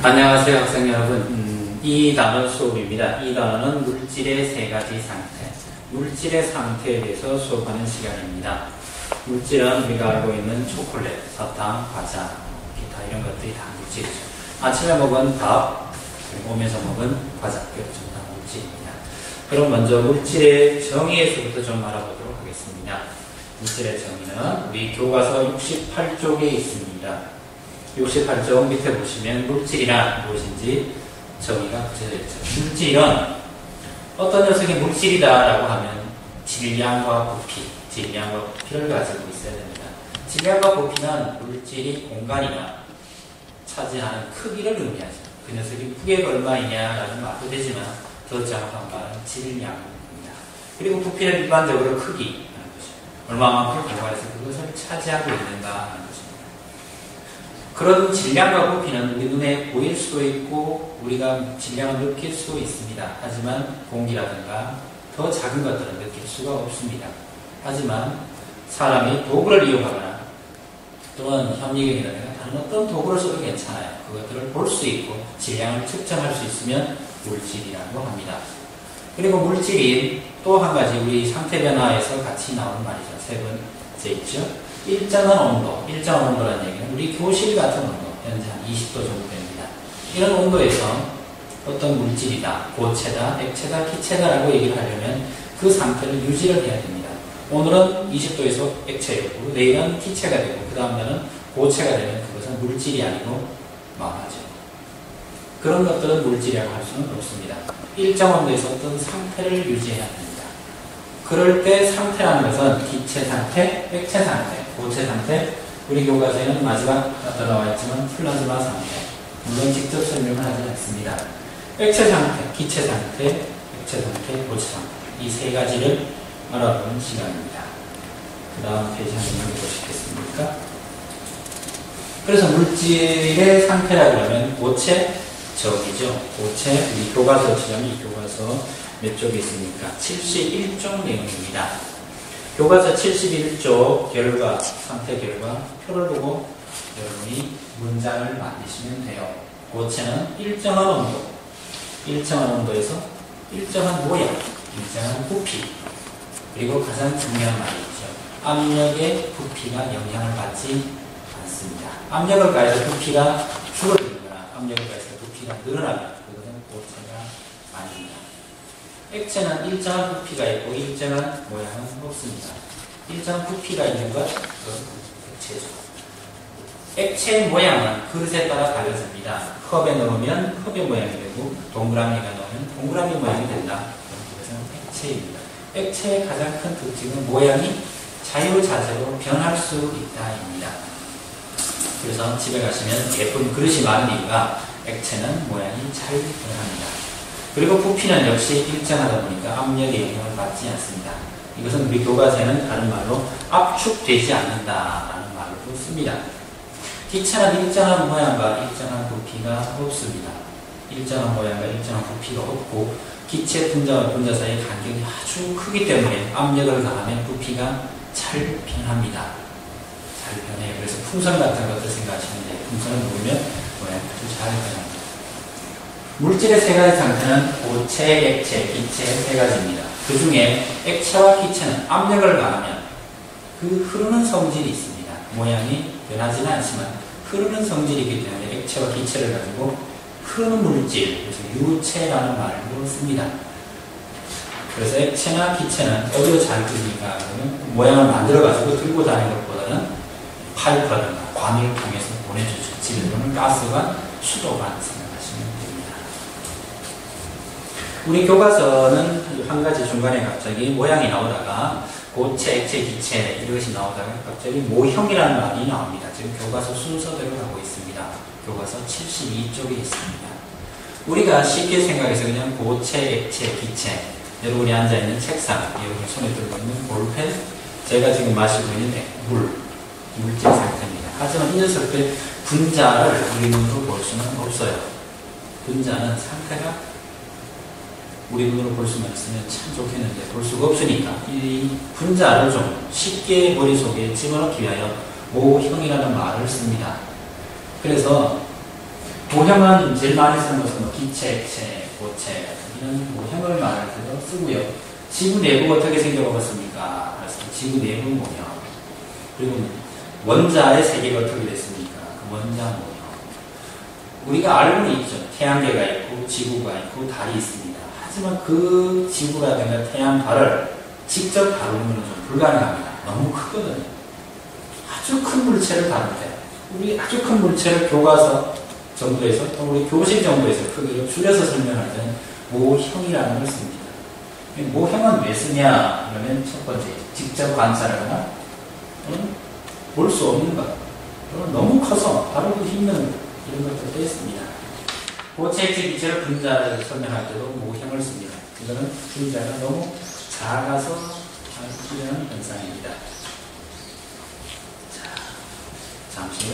안녕하세요, 학생 여러분. 이 단원 수업입니다. 이 단원은 물질의 세 가지 상태, 물질의 상태에 대해서 수업하는 시간입니다. 물질은 우리가 알고 있는 초콜릿, 사탕, 과자, 기타 이런 것들이 다 물질이죠. 아침에 먹은 밥, 오면서 먹은 과자, 이것도 전부 다 물질입니다. 그럼 먼저 물질의 정의에서부터 좀 알아보도록 하겠습니다. 물질의 정의는 우리 교과서 68쪽에 있습니다. 68쪽 밑에 보시면 물질이란 무엇인지 정의가 붙여져 있죠. 물질은 어떤 녀석이 물질이다라고 하면 질량과 부피를 가지고 있어야 됩니다. 질량과 부피는 물질이 공간이나 차지하는 크기를 의미하죠. 그 녀석이 무게가 얼마이냐라는 말도 되지만 더 정확한 말은 질량입니다. 그리고 부피는 일반적으로 크기라는 것이죠. 얼마만큼 공간에서 그것을 차지하고 있는가 하는 것입니다. 그런 질량과 부피는 우리 눈에 보일 수도 있고 우리가 질량을 느낄 수도 있습니다. 하지만 공기라든가 더 작은 것들은 느낄 수가 없습니다. 하지만 사람이 도구를 이용하거나 또는 현미경이라든가 다른 어떤 도구를 써도 괜찮아요. 그것들을 볼 수 있고 질량을 측정할 수 있으면 물질이라고 합니다. 그리고 물질이 또 한 가지 우리 상태 변화에서 같이 나오는 말이죠. 세 번째 있죠. 일정한 온도라는 얘기는 우리 교실 같은 온도, 현재 한 20도 정도 됩니다. 이런 온도에서 어떤 물질이다, 고체다, 액체다, 기체다라고 얘기를 하려면 그 상태를 유지를 해야 됩니다. 오늘은 20도에서 액체였고 내일은 기체가 되고 그 다음 날은 고체가 되면 그것은 물질이 아니고 망하죠. 그런 것들은 물질이라고 할 수는 없습니다. 일정 온도에서 어떤 상태를 유지해야 됩니다. 그럴 때 상태라는 것은 기체 상태, 액체 상태, 고체 상태, 우리 교과서에는 마지막 나와 있지만 플라즈마 상태, 물론 직접 설명을 하지 않습니다. 액체 상태, 기체 상태, 액체 상태, 고체 상태, 이 세 가지를 알아보는 시간입니다. 그 다음 페이지 한번 보시겠습니까? 그래서 물질의 상태라고 하면 고체, 적이죠. 고체, 우리 교과서 지금 이 교과서 몇 쪽에 있습니까? 71쪽 내용입니다. 교과서 71쪽 결과, 상태 결과 표를 보고 여러분이 문장을 만드시면 돼요. 고체는 일정한 온도에서 일정한 모양, 일정한 부피, 그리고 가장 중요한 말이죠. 압력의 부피가 영향을 받지 않습니다. 압력을 가해서 부피가 줄어들거나 압력을 가해서 부피가 늘어나면 그것은 고체가 아닙니다. 액체는 일정한 부피가 있고 일정한 모양은 없습니다. 일정한 부피가 있는 것, 그건 액체죠. 액체의 모양은 그릇에 따라 달라집니다. 컵에 넣으면 컵의 모양이 되고 동그라미가 넣으면 동그라미 모양이 된다. 그것은 액체입니다. 액체의 가장 큰 특징은 모양이 자유자재로 변할 수 있다입니다. 그래서 집에 가시면 예쁜 그릇이 많은 이유가 액체는 모양이 잘 변합니다. 그리고 부피는 역시 일정하다 보니까 압력의 영향을 받지 않습니다. 이것은 우리 교과서에는 다른 말로 압축되지 않는다라는 말로 씁니다. 기체는 일정한 모양과 일정한 부피가 없습니다. 일정한 모양과 일정한 부피가 없고 기체 분자와 분자 사이의 간격이 아주 크기 때문에 압력을 가하면 부피가 잘 변합니다. 잘 변해요. 그래서 풍선 같은 것들 생각하시면 돼요. 풍선을 놓으면 모양이 아주 잘 변합니다. 물질의 세 가지 상태는 고체, 액체, 기체 세 가지입니다. 그 중에 액체와 기체는 압력을 가하면 그 흐르는 성질이 있습니다. 모양이 변하지는 않지만 흐르는 성질이기 때문에 액체와 기체를 가지고 흐르는 물질, 그래서 유체라는 말로 씁니다. 그래서 액체나 기체는 어디로 잘 끓입니까? 그러면 모양을 만들어가지고 들고 다니는 것보다는 파이프라든가 관을 통해서 보내주죠. 질소는 가스관, 수도관 생각하시면 됩니다. 우리 교과서는 한 가지 중간에 갑자기 모양이 나오다가 고체, 액체, 기체 이것이 나오다가 갑자기 모형이라는 말이 나옵니다. 지금 교과서 순서대로 가고 있습니다. 교과서 72쪽에 있습니다. 우리가 쉽게 생각해서 그냥 고체, 액체, 기체 여러분이 앉아있는 책상, 여러분이 손에 들고 있는 볼펜, 제가 지금 마시고 있는 물질 상태입니다. 하지만 이 녀석들 분자를 우리 눈으로 볼 수는 없어요. 분자는 상태가 우리 눈으로 볼 수만 있으면 참 좋겠는데 볼 수가 없으니까 이 분자를 좀 쉽게 머릿속에 집어넣기 위하여 모형이라는 말을 씁니다. 그래서 모형은 제일 많이 쓰는 것은 뭐 기체, 액체, 고체 이런 모형을 말할 때도 쓰고요. 지구 내부가 어떻게 생겨먹었습니까? 그래서 지구 내부 모형. 그리고 원자의 세계가 어떻게 됐습니까? 그 원자 모형. 우리가 알고는 있죠. 태양계가 있고 지구가 있고 달이 있습니다. 하지만 그 지구라든가 태양, 달을 직접 다루는 것은 좀 불가능합니다. 너무 크거든요. 아주 큰 물체를 다룰 때 우리 아주 큰 물체를 교과서 정도에서 또 우리 교실 정도에서 크기로 줄여서 설명할 때는 모형이라는 걸 씁니다. 모형은 왜 쓰냐? 그러면 첫 번째, 직접 관찰하거나 볼 수 없는 것, 또는 너무 커서 다루기 힘든 이런 것들도 있습니다. 고체, 액체, 기체를 분자를 설명할 때도 모형을 씁니다. 이거는 분자가 너무 작아서 하는 현상입니다. 자, 잠시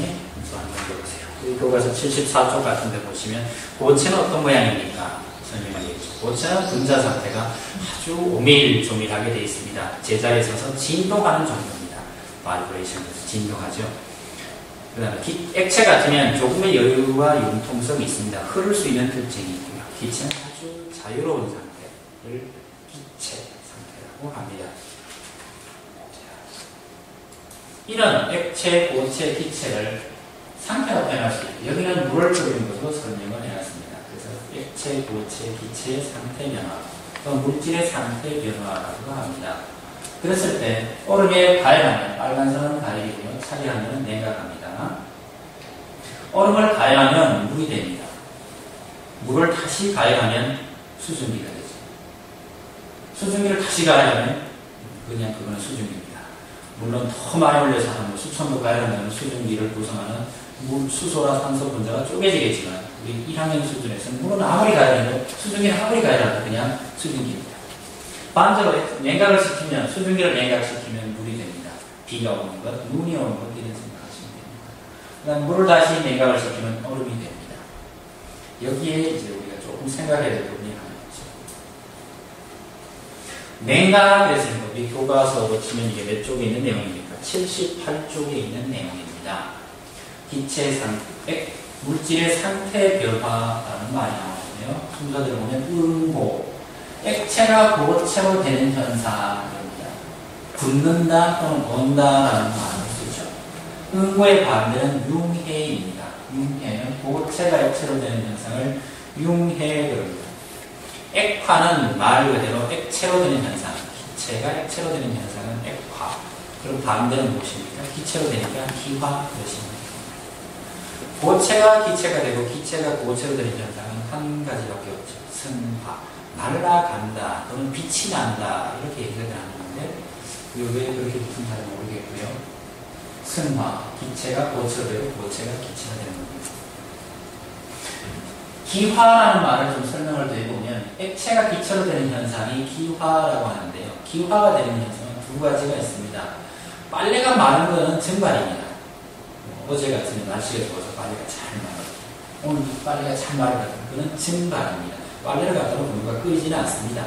또 한번 보세요. 이 교과서 74쪽 같은 데 보시면 고체는 어떤 모양입니까? 설명하겠죠. 고체는 분자 상태가 아주 오밀조밀하게 되어 있습니다. 제자리에 서서 진동하는 정도입니다. 바이브레이션에서 진동하죠. 그 다음에 액체 같으면 조금의 여유와 융통성이 있습니다. 흐를 수 있는 특징이 있고요. 기체는 아주 자유로운 상태를 기체 상태라고 합니다. 이런 액체, 고체, 기체를 상태가 변할 수 있고 여기는 물을 끓이는 것으로 설명을 해놨습니다. 그래서 액체, 고체, 기체의 상태 변화 또 물질의 상태 변화라고 합니다. 그랬을 때 얼음에 가열하면 빨간선은 가열이고요. 차지하면 냉각합니다. 얼음을 가열하면 물이 됩니다. 물을 다시 가열하면 수증기가 되죠. 수증기를 다시 가열하면 그냥 그건 수증기입니다. 물론 더 많이 올려서 한 수천 도 가열하면 수증기를 구성하는 물, 수소나 산소 분자가 쪼개지겠지만 우리 1학년 수준에서는 물은 아무리 가열해도 수증기는 아무리 가열해도 그냥 수증기입니다. 반대로 냉각을 시키면 수증기를 냉각시키면 물이 됩니다. 비가 오는 것, 눈이 오는 것 이런 생각하시면 됩니다. 그다음 물을 다시 냉각을 시키면 얼음이 됩니다. 여기에 이제 우리가 조금 생각해야 될 부분이 하나 있죠. 냉각에서 우리 교과서 보시면 이게 몇 쪽에 있는 내용입니까? 78쪽에 있는 내용입니다. 기체 상태, 물질의 상태 변화라는 말이 나오거든요. 순서대로 보면 응고, 액체가 고체로 되는 현상입니다. 굳는다 또는 온다라는 말을 쓰죠. 응고의 반대는 융해입니다. 융해는 고체가 액체로 되는 현상을 융해 그럽니다. 액화는 말 그대로 액체로 되는 현상, 기체가 액체로 되는 현상은 액화. 그럼 반대는 무엇입니까? 기체로 되니까 기화 그것입니다. 고체가 기체가 되고 기체가 고체로 되는 현상은 한 가지밖에 없죠. 승화. 날아간다 또는 빛이 난다 이렇게 얘기를 하는 건데 왜 그렇게 붙은 잘 모르겠고요. 승화, 기체가 고체로 되고 고체가 기체가 되는 겁니다. 기화라는 말을 좀 설명을 더 해보면 액체가 기체로 되는 현상이 기화라고 하는데요. 기화가 되는 현상은 두 가지가 있습니다. 빨래가 마른 것은 증발입니다. 어제 같은 날씨가 좋아서 빨래가 잘 마르고 오늘 빨래가 잘 마르다 그건 증발입니다. 빨래를 갖다가 물과 끓이지는 않습니다.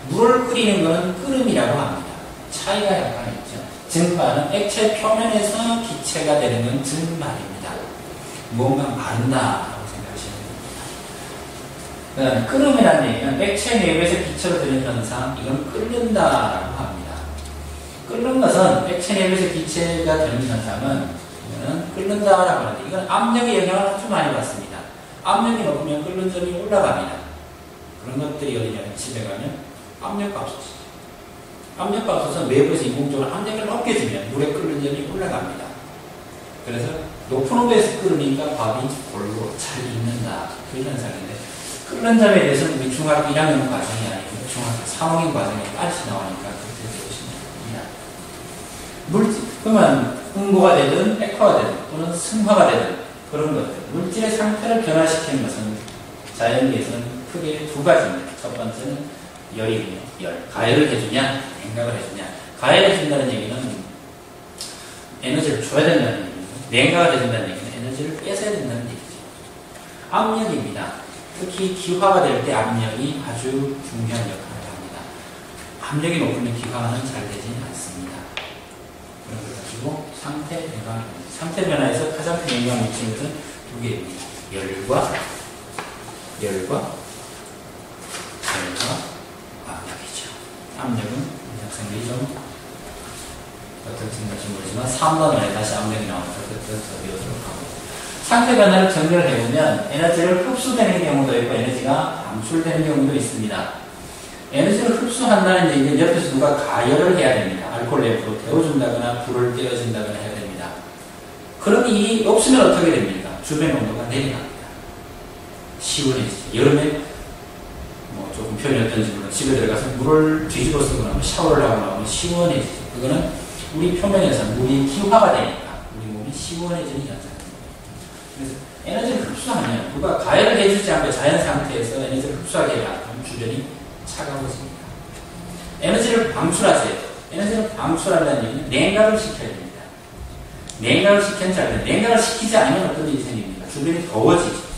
물을 끓이는 것은 끓음이라고 합니다. 차이가 약간 있죠. 증발은 액체 표면에서 기체가 되는 건 증발입니다. 뭔가 마른다라고 생각하시면 됩니다. 그 다음에 끓음이라는 얘기는 액체 내부에서 기체로 되는 현상, 이건 끓는다라고 합니다. 끓는 것은 액체 내부에서 기체가 되는 현상은 이거는 끓는다라고 하는데 이건 압력의 영향을 아주 많이 받습니다. 압력이 높으면 끓는 점이 올라갑니다. 그런 것들이 어디냐면 집에 가면 압력밥솥이죠. 압력밥솥은 외부에서 인공적으로 압력을 높게 주면 물에 끓는 점이 올라갑니다. 그래서 높은 온도에서 끓으니까 밥이 골고루 잘 익는다. 그 현상인데 끓는 점에 대해서는 우리 중학교 1학년 과정이 아니고 중학교 3학년 과정에 빠르게 나오니까 그렇게 배우시면 됩니다. 그러면 응고가 되든 액화가 되든 또는 승화가 되든 그런 것들 물질의 상태를 변화시키는 것은 자연계에서는 크게 두 가지입니다. 첫 번째는 열이군요. 열. 가열을 해주냐, 냉각을 해주냐. 가열해준다는 얘기는 에너지를 줘야 된다는 얘기고, 냉각을 해준다는 얘기는 에너지를 뺏어야 된다는 얘기죠. 압력입니다. 특히 기화가 될 때 압력이 아주 중요한 역할을 합니다. 압력이 높으면 기화는 잘 되지는 않습니다. 그래가지고 상태 변화. 상태 변화에서 가장 큰 영향을 미치는 것은 두 개입니다. 열과 압력이죠. 압력은 학생들이 좀 어떻게 생각할지 모르지만 3번에 다시 압력이 나오면서 외우도록 하고, 상태 변화를 정리를 해보면 에너지를 흡수되는 경우도 있고 에너지가 방출되는 경우도 있습니다. 에너지를 흡수한다는 얘기는 옆에서 누가 가열을 해야 됩니다. 알코올 램프로 데워준다거나 불을 떼어준다거나 해야 됩니다. 그런 일이 없으면 어떻게 됩니까? 주변 온도가 내려갑니다. 시원해지죠. 여름에 뭐 조금 표현이 어떤지 모르겠지만 집에 들어가서 물을 뒤집어 쓰거나 샤워를 하거나 하면 시원해지죠. 그거는 우리 표면에서 물이 기화가 되니까 우리 몸이 시원해지는 현상입니다. 그래서 에너지를 흡수하면 누가 가열을 해주지 않고 자연 상태에서 에너지를 흡수하게 하면 주변이 차가워집니다. 에너지를 방출하세요. 에너지를 방출하려는 얘기는 냉각을 시켜야 됩니다. 냉각을 시키는 자리는 냉각을 시키지 않으면 어떤 일이 생깁니까? 주변이 더워지죠.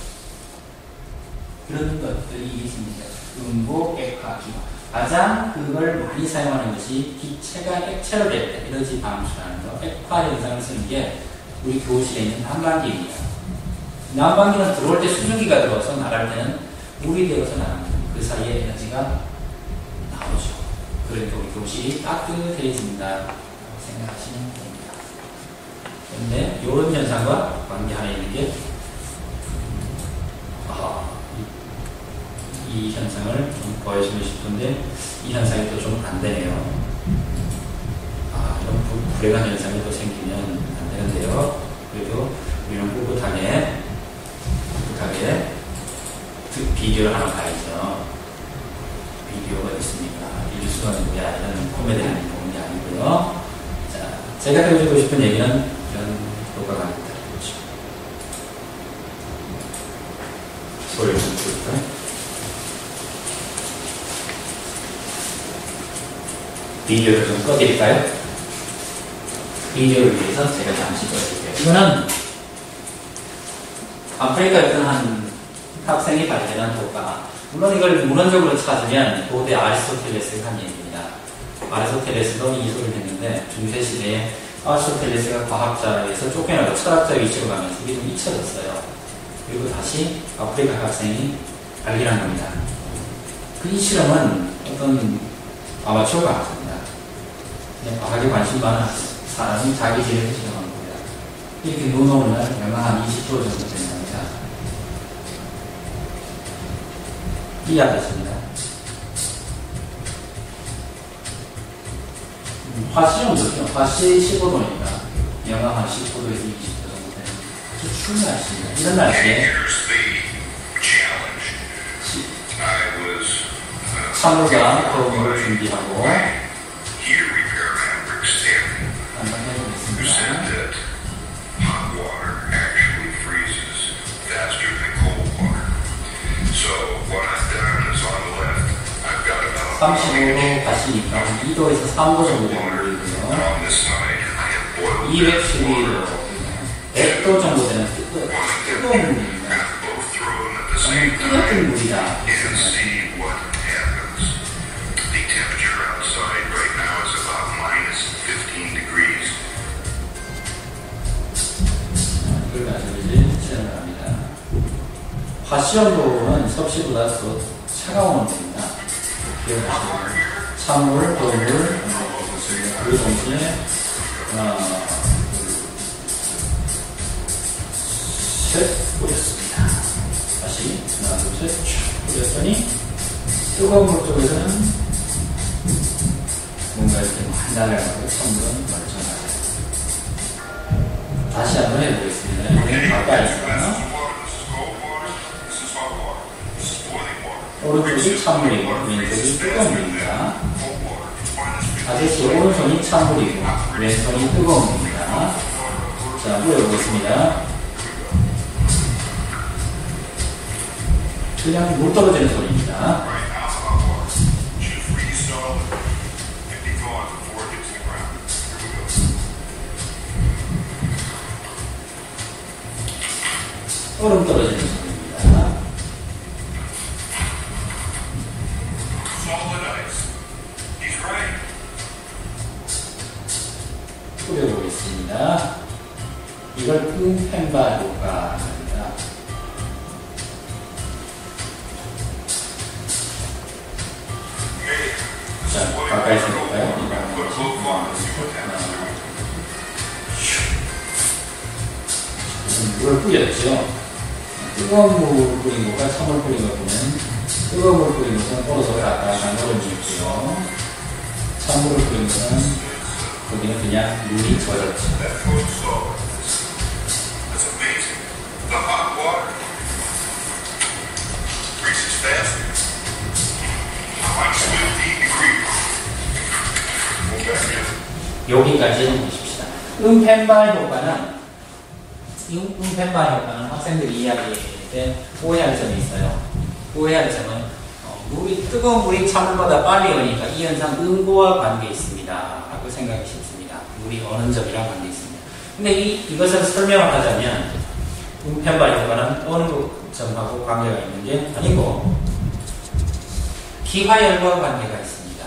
그런 것들이 있습니다. 음보, 액화, 기화. 가장 그걸 많이 사용하는 것이 기체가 액체로 될 때 에너지 방출하는 거, 액화 현상을 쓰는 게 우리 교실에 있는 난방기입니다. 난방기는 들어올 때 수증기가 들어와서 나갈 때는 물이 되어서 나갑니다. 그 사이에 에너지가 나오죠. 그러니까 우리 교실이 따뜻해집니다. 생각하시면 됩니다. 그런데 이런 현상과 관계하나 있는 게 이 현상을 좀 보여주고 싶은데 이 현상이 또 좀 안 되네요. 이런 불행한 현상이 또 생기면 안 되는데요. 그래도 우리는 꿋꿋하게 비디오를 하나 봐야죠. 비디오가 있습니까? 일수가 누구야? 이런 코미디를 보는 게 아니고요. 자, 제가 해주고 싶은 얘기는 이런 효과가 있다. 그렇죠. 소리를 좀 줄까요? 비디오를 좀 꺼드릴까요? 비디오를 위해서 제가 잠시 꺼드릴게요. 이거는 아프리카에서 한 학생이 발견한 효과. 물론 이걸 문헌적으로 찾으면 고대 아리스토텔레스가 한 얘기입니다. 아리스토텔레스도 이 소리를 했는데 중세시대에 아리스토텔레스가 과학자에서 쫓겨나고 철학자 위치로 가면서 이게 좀 잊혀졌어요. 그리고 다시 아프리카 학생이 발견한 겁니다. 이 실험은 어떤 아마추어가 같습니다. 그냥 과학에 관심 많은 사람이 자기 지혜를 실험한 겁니다. 이렇게 눈오는 날 영하 한 20% 정도 된답니다. 이 아저씨입니다. 화씨 정도죠. 화씨 15도니까 영하 한 10도에서 20도 정도 되는 아주 추운 날씨입니다. 이런 날씨에 찬물과 거울을 준비하고 한번 해보겠습니다. 한 35도 가시니까 2도에서 3도 정도 되고요. 212도, 100도 정도 되는 뜨거운 물입니다. 저는 뜨겁은 물이다. 이걸 가지고 이제 실험을 합니다. 화시온도는 섭씨보다 더 차가운 온도입니다. 찬물, 거울, 그 동시에 하나, 둘, 셋 뿌렸습니다. 다시 하나, 둘, 셋 뿌렸더니 뜨거운 물 쪽에서는 뭔가 이렇게 많이 날아가고 찬물은 멀쩡하게. 다시 한번 해보겠습니다. 이번엔 가까이서 오른쪽이 찬물이고 왼쪽이 뜨거운 물입니다. 아저씨 오른손이 찬물이고 왼손이 뜨거운 물입니다. 자, 뿌려보겠습니다. 그냥 물 떨어지는 소리입니다. 얼음 떨어지는 소리입니다. 뿌려보겠습니다. 이걸 끈펜바 효과입니다. 물을 뿌렸죠. 뜨거운 물 뿌린 것과 찬물 뿌린 것 보면 뜨거운 물 뿌린 것은 오른손을 아까랑 얼음이 있고요. 찬물을 뿌린 것은 거기는 그냥 물이 젖었죠. 여기까지 보십시다. 음펜발 효과는 학생들이 이야기할 때 오해할 점이 있어요. 오해할 점은 뜨거운 물이 찬물보다 빨리 오니까 이 현상 응고와 관계 있습니다 라고 생각이 쉽습니다. 물이 어는 점이랑 관계 있습니다. 근데 이것을 설명을 하자면 음펜발 효과는 어느 점하고 관계가 있는 게 아니고 기화열과 관계가 있습니다.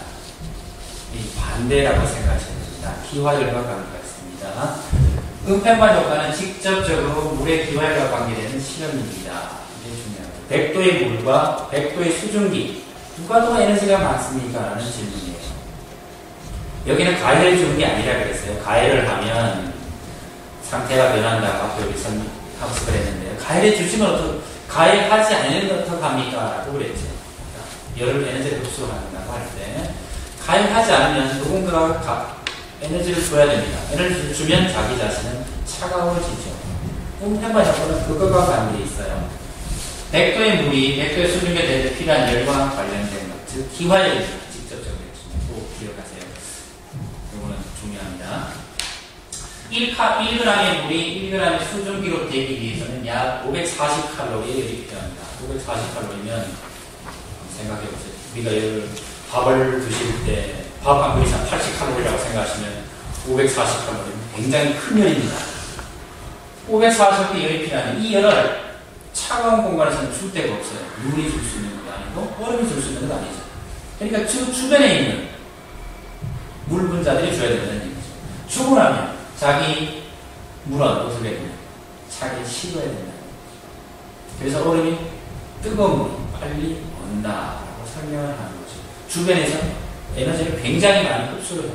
이 반대라고 생각하시면 됩니다. 기화열과 관계가 있습니다. 음펜발 효과는 직접적으로 물의 기화열과 관계되는 실험입니다. 이게 중요합니다. 100도의 물과 100도의 수증기 누가 더 에너지가 많습니까? 라는 질문이에요. 여기는 가해를 주는 게 아니라 그랬어요. 가해를 하면 상태가 변한다고 여기서 학습을 했는데요. 가해를 주시면 가해하지 않으면 어떡합니까? 라고 그랬죠. 열을 에너지를 흡수한다고 할 때 가해하지 않으면 누군가가 에너지를 줘야 됩니다. 에너지를 주면 자기 자신은 차가워지죠. 음펜발 효과는 그것과 관계에 있어요. 100도의 물이 100도의 수증기가 될 때 필요한 열과 관련된 것, 즉 기화열이 직접적으로 꼭 기억하세요. 이거는 중요합니다. 1g의 물이 1g의 수증기로 되기 위해서는 약 540칼로리의 열이 필요합니다. 540칼로리면 생각해보세요. 우리가 밥을 드실 때 밥 한 그릇이 한 80칼로리라고 생각하시면 540칼로리는 굉장히 큰 열입니다. 540개 열이 필요하면 이 열을 차가운 공간에서는 줄 데가 없어요. 물이 줄 수 있는 것도 아니고 얼음이 줄 수 있는 것도 아니죠. 그러니까 주변에 있는 물 분자들이 줘야 된다는 얘기죠. 주고 나면 자기 물은 어떻게 되냐? 자기 식어야 된다는 얘기죠. 그래서 얼음이 뜨거운 물이 빨리 온다라고 설명을 하는 거죠. 주변에서 에너지를 굉장히 많이 흡수를 해요.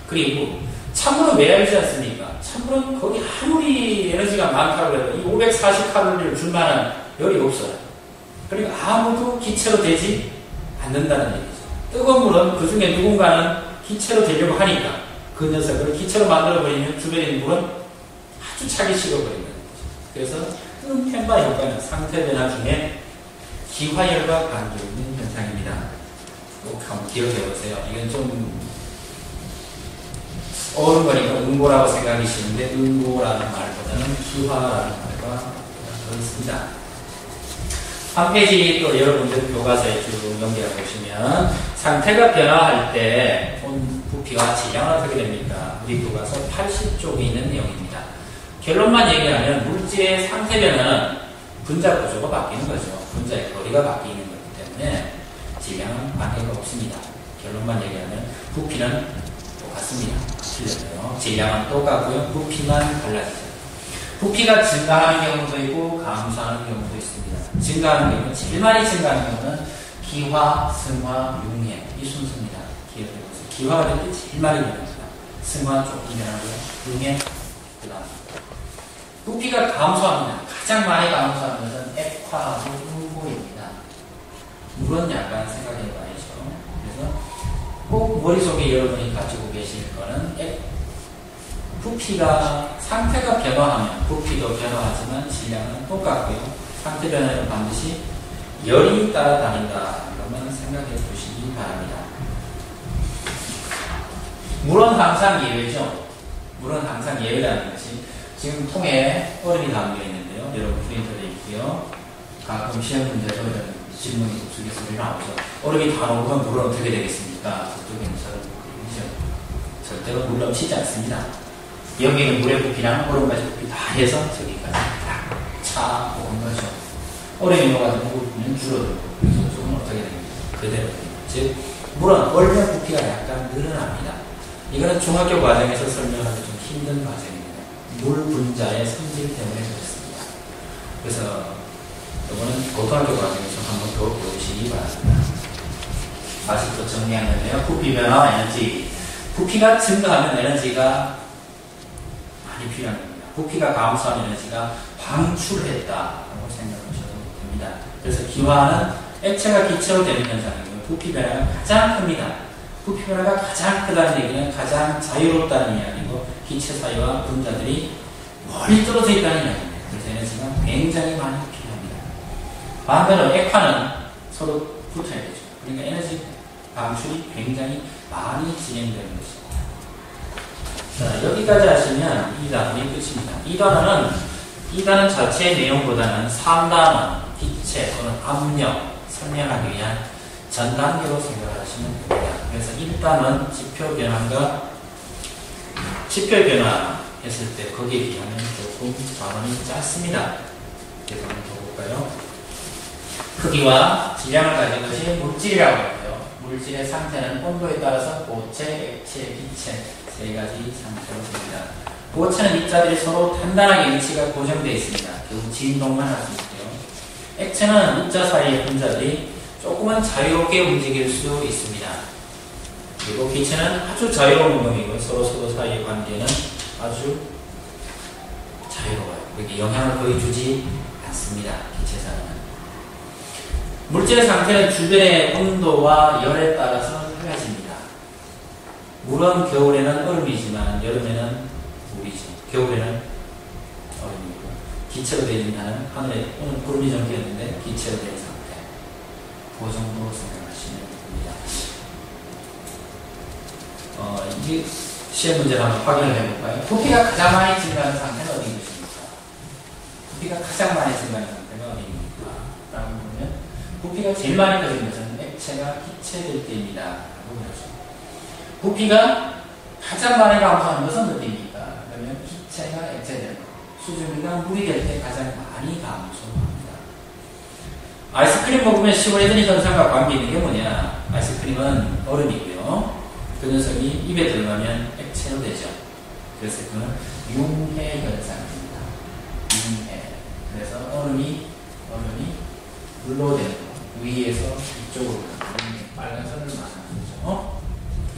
그리고 찬물은 왜 알지 않습니까? 찬물은 거기 아무리 에너지가 많다고 해도 이 540칼로리를 줄 만한 열이 없어요. 그러니까 아무도 기체로 되지 않는다는 얘기죠. 뜨거운 물은 그 중에 누군가는 기체로 되려고 하니까 그 녀석을 기체로 만들어버리면 주변에 있는 물은 아주 차게 식어버린다는 거죠. 그래서 음펜발 효과는 상태 변화 중에 기화열과 관계 있는 현상입니다. 꼭 한번 기억해보세요. 이건 좀 어른거리가 응고라고 생각이 쉬운데 응고라는 말보다는 기화라는 말과 더 있습니다. 한 페이지 또 여러분들 교과서에 쭉 연결해 보시면 상태가 변화할 때 부피와 질량은 어떻게 됩니까? 우리 교과서 80쪽에 있는 내용입니다. 결론만 얘기하면 물질의 상태 변화는 분자 구조가 바뀌는 거죠. 분자의 거리가 바뀌는 거기 때문에 질량은 관계가 없습니다. 결론만 얘기하면 부피는 똑같습니다. 틀렸어요. 질량은 똑같고요. 부피만 달라지죠. 부피가 증가하는 경우도 있고 감소하는 경우도 있습니다. 증가하는 경우는 제일 많이 증가하는 경우는 기화, 승화, 융해 이 순서입니다. 기억해보세요. 기화가 될 때 제일 많이 변합니다. 승화 조금 변하고요. 융해 그 다음 부피가 감소합니다. 가장 많이 감소하는 것은 액화, 물고입니다. 물은 약간 생각해봐야죠. 그래서 꼭 머릿속에 여러분이 가지고 계실 거는 부피가 상태가 변화하면 부피도 변화하지만 질량은 똑같고요. 상태 변화는 반드시 열이 따라다닌다. 그러면 생각해 주시기 바랍니다. 물은 항상 예외죠. 물은 항상 예외라는 것이 지금 통에 얼음이 담겨 있는데요. 여러분 프린터에 있고요. 가끔 시험 문제도 이런 질문이 속에서 나오죠. 얼음이 다 녹으면 물은 어떻게 되겠습니까? 저쪽에는 절대로 물 넘치지 않습니다. 여기는 물의 부피랑 얼음까지 부피 다 해서 저기까지 딱 차 오는 거죠. 얼음이 녹아서 부피는 줄어들고 저쪽은 어떻게 됩니까? 그대로 됩니다. 즉 물은 얼면 부피가 약간 늘어납니다. 이거는 중학교 과정에서 설명하기 좀 힘든 과정입니다. 물 분자의 성질 때문에 그렇습니다. 그래서 이거는 고등학교 과정에서 한번 더 배우시기 바랍니다. 다시 또 정리하면요. 부피 변화 에너지. 부피가 증가하면 에너지가 많이 필요합니다. 부피가 감소하면 에너지가 방출했다라고 생각하셔도 됩니다. 그래서 기화는 액체가 기체로 되는 현상이고요. 부피 변화가 가장 큽니다. 부피 변화가 가장 크다는 얘기는 가장 자유롭다는 이야기고 기체 사이와 분자들이 멀리 떨어져 있다는 이야기입니다. 그래서 에너지가 굉장히 많이 필요합니다. 반대로 액화는 서로 붙어야 되죠. 그러니까 에너지 방출이 굉장히 많이 진행되는 것입니다. 자, 여기까지 하시면 2단원이 끝입니다. 2단원 자체의 내용보다는 3단원, 기체 또는 압력 설명하기 위한 전 단계로 생각하시면 됩니다. 그래서 1단원 지표 변화 했을 때 거기에 비하면 조금 단원이 짧습니다. 그래서 한번 더 볼까요? 크기와 질량을 가진 것이 물질이라고 하고요. 물질의 상태는 온도에 따라서 고체, 액체, 기체 세 가지 상태로 됩니다. 고체는 입자들이 서로 단단하게 위치가 고정되어 있습니다. 결국 진동만 할 수 있고요. 액체는 입자 사이의 분자들이 조금은 자유롭게 움직일 수 있습니다. 그리고 기체는 아주 자유로운 운동이고 서로 사이의 관계는 아주 자유로워요. 그렇게 영향을 거의 주지 않습니다. 기체사는. 물질의 상태는 주변의 온도와 열에 따라서 달라집니다. 물은 겨울에는 얼음이지만 여름에는 물이죠. 겨울에는 얼음이고 기체로 되어 있는 하늘에 오늘 구름이 좀 끼었는데 기체로 된 상태. 그 정도 생각하시면 됩니다. 이 시험 문제를 한번 확인을 해볼까요? 부피가 가장 많이 증가하는 상태는 어디인 것입니까? 부피가 가장 많이 증가하는 상태는 어디입니까? 라고 보면 부피가 제일 많이 커진 것은 액체가 기체될 때입니다. 라고 그러죠. 부피가 가장 많이 감소하는 것은 어디입니까? 그러면 기체가 액체될 때, 수증기가 물이 될 때 가장 많이 감소합니다. 아이스크림 먹으면 시원해지는 현상과 관계 있는 게 뭐냐? 아이스크림은 얼음이고요. 그 녀석이 입에 들어가면 액체로 되죠. 그래서 그건 융해 현상입니다. 융해. 그래서 얼음이 물로 되고 위에서 이쪽으로 가는 빨간 선을 말하는 거죠.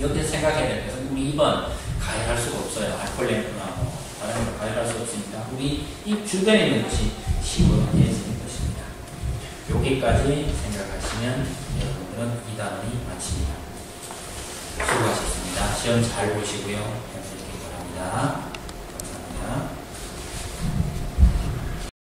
여기서 생각해야 될 것은 우리 2번 가열할 수가 없어요. 알코올 램프나 다른 걸 가열할 수 없으니까 우리 입 주변에 있는 것이 시원해지는 것입니다. 여기까지 생각하시면 여러분들은 2단원이 마칩니다. 수고하셨습니다. 시험 잘 보시고요. 연습하기 바랍니다.